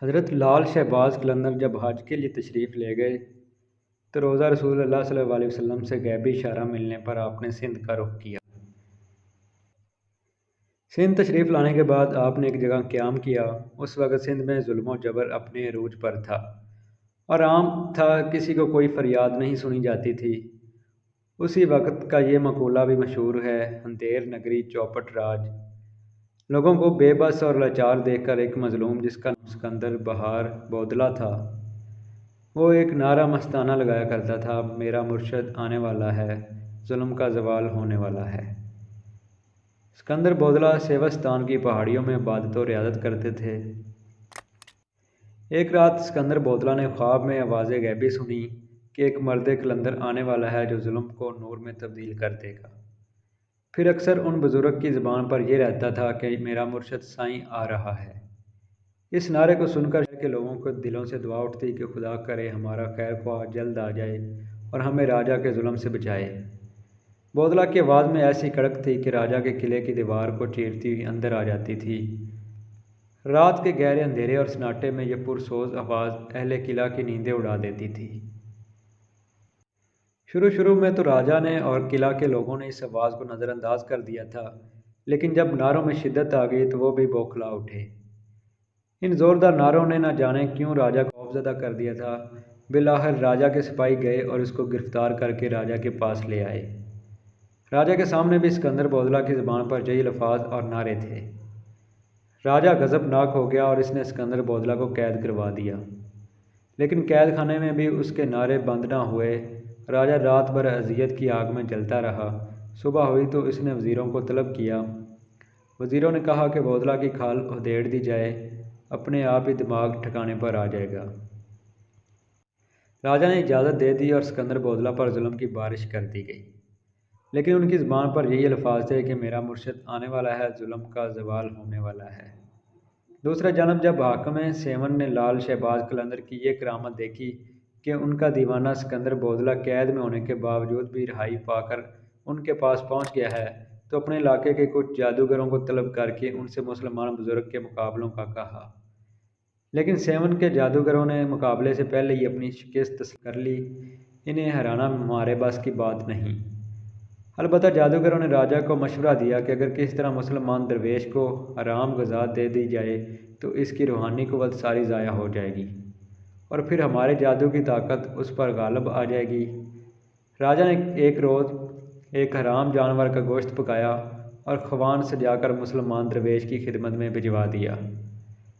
حضرت لال شہباز قلندر جب حج کے لیے تشریف لے گئے تو روزہ رسول اللہ صلی اللہ علیہ وسلم سے غیبی اشارہ ملنے پر آپ نے سندھ کا رخ کیا۔ سندھ تشریف لانے کے بعد آپ نے ایک جگہ قیام کیا۔ اس وقت سندھ میں ظلم و جبر اپنے عروج پر تھا اور عام تھا، کسی کو کوئی فریاد نہیں سنی جاتی تھی۔ اسی وقت کا یہ مقولہ بھی مشہور ہے، اندھیر نگری چوپٹ راج۔ لوگوں کو بے بس اور لاچار دیکھ کر ایک مظلوم جس کا نام سکندر بہار بودلہ تھا، وہ ایک نعرہ مستانہ لگایا کرتا تھا، میرا مرشد آنے والا ہے، ظلم کا زوال ہونے والا ہے۔ سکندر بودلہ سیوستان کی پہاڑیوں میں عبادت و ریاضت کرتے تھے۔ ایک رات سکندر بودلہ نے خواب میں آواز غیبی سنی کہ ایک مرد قلندر آنے والا ہے جو ظلم کو نور میں تبدیل کر دے گا۔ پھر اکثر ان بزرگ کی زبان پر یہ رہتا تھا کہ میرا مرشد سائیں آ رہا ہے۔ اس نعرے کو سن کر شہر کے لوگوں کو دلوں سے دعا اٹھتی کہ خدا کرے ہمارا خیر خواہ جلد آ جائے اور ہمیں راجا کے ظلم سے بچائے۔ بودلہ کی آواز میں ایسی کڑک تھی کہ راجا کے قلعے کی دیوار کو چیرتی ہوئی اندر آ جاتی تھی۔ رات کے گہرے اندھیرے اور سناٹے میں یہ پرسوز آواز اہل قلعہ کی نیندیں اڑا دیتی تھی۔ شروع میں تو راجا نے اور قلعہ کے لوگوں نے اس آواز کو نظر انداز کر دیا تھا، لیکن جب نعروں میں شدت آ گئی تو وہ بھی بوکھلا اٹھے۔ ان زوردار نعروں نے نہ جانے کیوں راجا کو خوفزدہ کر دیا تھا۔ بالآخر راجا کے سپاہی گئے اور اس کو گرفتار کر کے راجا کے پاس لے آئے۔ راجا کے سامنے بھی سکندر بودلہ کی زبان پر یہی الفاظ اور نعرے تھے۔ راجا غضبناک ہو گیا اور اس نے سکندر بودلہ کو قید کروا دیا، لیکن قید خانے میں بھی اس کے نعرے بند نہ ہوئے۔ راجا رات بھر اذیت کی آگ میں جلتا رہا۔ صبح ہوئی تو اس نے وزیروں کو طلب کیا۔ وزیروں نے کہا کہ بودلہ کی کھال ادھیڑ دی جائے، اپنے آپ ہی دماغ ٹھکانے پر آ جائے گا۔ راجا نے اجازت دے دی اور سکندر بودلہ پر ظلم کی بارش کر دی گئی، لیکن ان کی زبان پر یہی الفاظ تھے کہ میرا مرشد آنے والا ہے، ظلم کا زوال ہونے والا ہے۔ دوسری جانب جب حاکم سیون نے لال شہباز قلندر کی یہ کرامت دیکھی کہ ان کا دیوانہ سکندر بودلہ قید میں ہونے کے باوجود بھی رہائی پا کر ان کے پاس پہنچ گیا ہے، تو اپنے علاقے کے کچھ جادوگروں کو طلب کر کے ان سے مسلمان بزرگ کے مقابلوں کا کہا۔ لیکن سیون کے جادوگروں نے مقابلے سے پہلے ہی اپنی شکست تسلیم کر لی۔ انہیں ہرانا ہمارے بس کی بات نہیں۔ البتہ جادوگروں نے راجا کو مشورہ دیا کہ اگر کس طرح مسلمان درویش کو حرام غذا دے دی جائے تو اس کی روحانی قوت ساری ضائع ہو جائے گی اور پھر ہمارے جادو کی طاقت اس پر غالب آ جائے گی۔ راجا نے ایک روز ایک حرام جانور کا گوشت پکایا اور خوان سجا کر مسلمان درویش کی خدمت میں بھجوا دیا۔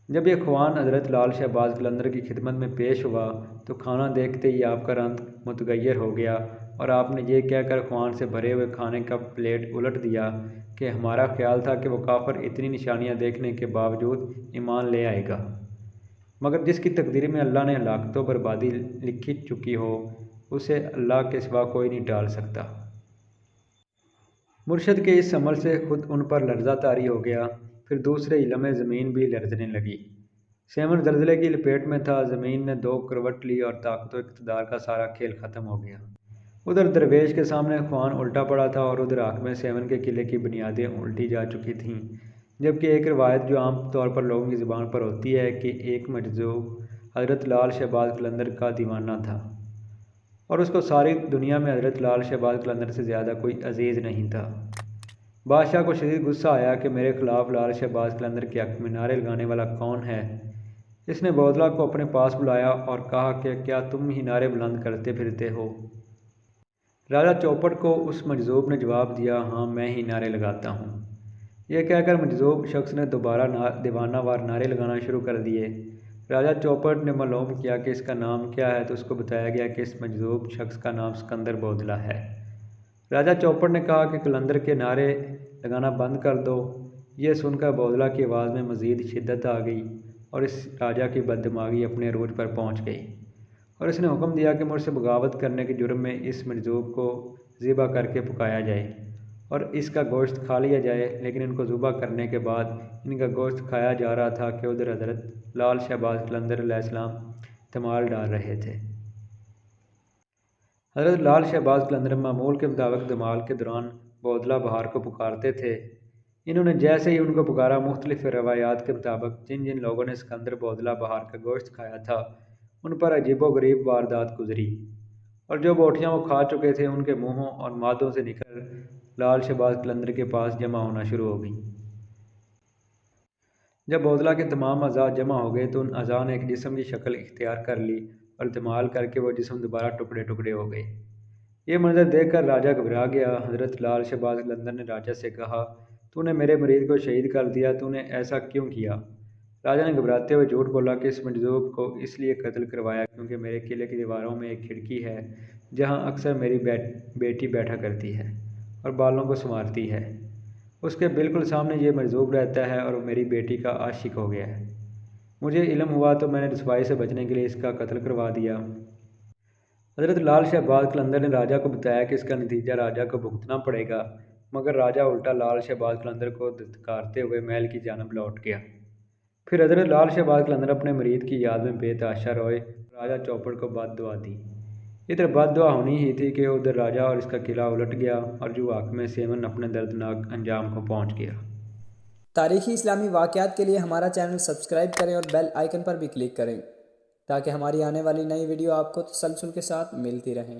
جب یہ خوان حضرت لال شہباز قلندر کی خدمت میں پیش ہوا تو کھانا دیکھتے ہی آپ کا رنگ متغیر ہو گیا اور آپ نے یہ کہہ کر خوان سے بھرے ہوئے کھانے کا پلیٹ الٹ دیا کہ ہمارا خیال تھا کہ وہ کافر اتنی نشانیاں دیکھنے کے باوجود ایمان لے آئے گا، مگر جس کی تقدیر میں اللہ نے ہلاکت و بربادی لکھی چکی ہو اسے اللہ کے سوا کوئی نہیں ٹال سکتا۔ مرشد کے اس عمل سے خود ان پر لرزہ طاری ہو گیا، پھر دوسرے ہی لمحے زمین بھی لرزنے لگی۔ سیون زلزلے کی لپیٹ میں تھا، زمین نے دو کروٹ لی اور طاقت و اقتدار کا سارا کھیل ختم ہو گیا۔ ادھر درویش کے سامنے خوان الٹا پڑا تھا اور ادھر حاکم سیون کے قلعے کی بنیادیں الٹی جا چکی تھیں، جبکہ ایک روایت جو عام طور پر لوگوں کی زبان پر ہوتی ہے کہ ایک مجذوب حضرت لال شہباز قلندر کا دیوانہ تھا اور اس کو ساری دنیا میں حضرت لال شہباز قلندر سے زیادہ کوئی عزیز نہیں تھا۔ بادشاہ کو شدید غصہ آیا کہ میرے خلاف لال شہباز قلندر کے حق میں نعرے لگانے والا کون ہے۔ اس نے بودلہ کو اپنے پاس بلایا اور کہا کہ کیا تم ہی نعرے بلند کرتے پھرتے ہو؟ راجا چوپٹ کو اس مجذوب نے جواب دیا، ہاں میں ہی نعرے لگاتا ہوں۔ یہ کہہ کر مجذوب شخص نے دوبارہ دیوانہ وار نعرے لگانا شروع کر دیے۔ راجا چوپٹ نے معلوم کیا کہ اس کا نام کیا ہے تو اس کو بتایا گیا کہ اس مجذوب شخص کا نام سکندر بودلہ ہے۔ راجا چوپٹ نے کہا کہ قلندر کے نعرے لگانا بند کر دو۔ یہ سن کر بودلہ کی آواز میں مزید شدت آ گئی اور اس راجا کی بددماغی اپنے عروج پر پہنچ گئی اور اس نے حکم دیا کہ مجھ سے بغاوت کرنے کے جرم میں اس مجذوب کو ذبح کر کے پکایا جائے اور اس کا گوشت کھا لیا جائے۔ لیکن ان کو ذبح کرنے کے بعد ان کا گوشت کھایا جا رہا تھا کہ ادھر حضرت لال شہباز قلندر علیہ السلام دمال ڈال رہے تھے۔ حضرت لال شہباز قلندر معمول کے مطابق دمال کے دوران بودلہ بہار کو پکارتے تھے، انہوں نے جیسے ہی ان کو پکارا، مختلف روایات کے مطابق جن جن لوگوں نے سکندر بودلہ بہار کا گوشت کھایا تھا ان پر عجیب و غریب واردات گزری، اور جو بوٹیاں وہ کھا چکے تھے ان کے منہوں اور معدوں سے نکل کر لال شہباز قلندر کے پاس جمع ہونا شروع ہو گئیں۔ جب بودلہ کے تمام اعضاء جمع ہو گئے تو ان اعضاء نے ایک جسم کی شکل اختیار کر لی اور دھمال کر کے وہ جسم دوبارہ ٹکڑے ٹکڑے ہو گئے۔ یہ منظر دیکھ کر راجہ گھبرا گیا۔ حضرت لال شہباز قلندر نے راجہ سے کہا، تو نے میرے مریض کو شہید کر دیا، تو نے ایسا کیوں کیا؟ راجہ نے گھبراتے ہوئے جھوٹ بولا کہ اس مجذوب کو اس لیے قتل کروایا کیونکہ میرے قلعے کی دیواروں میں ایک کھڑکی ہے جہاں اکثر میری بیٹی بیٹھا کرتی ہے اور بالوں کو سنوارتی ہے۔ اس کے بالکل سامنے یہ مجذوب رہتا ہے اور وہ میری بیٹی کا عاشق ہو گیا ہے۔ مجھے علم ہوا تو میں نے رسوائی سے بچنے کے لیے اس کا قتل کروا دیا۔ حضرت لال شہباز قلندر نے راجہ کو بتایا کہ اس کا نتیجہ راجہ کو بھگتنا پڑے گا، مگر راجہ الٹا لال شہباز قلندر کو دھتکارتے ہوئے محل کی جانب لوٹ گیا۔ پھر حضرت لال شہباز قلندر اپنے مرید کی یاد میں بے تحاشا روئے اور راجہ چوپڑ کو بد دعا دی۔ ادھر بد دعا ہونی ہی تھی کہ ادھر راجہ اور اس کا قلعہ الٹ گیا اور جو حاکم سیمن اپنے دردناک انجام کو پہنچ گیا۔ تاریخی اسلامی واقعات کے لیے ہمارا چینل سبسکرائب کریں اور بیل آئیکن پر بھی کلک کریں تاکہ ہماری آنے والی نئی ویڈیو آپ کو تسلسل کے ساتھ ملتی رہیں۔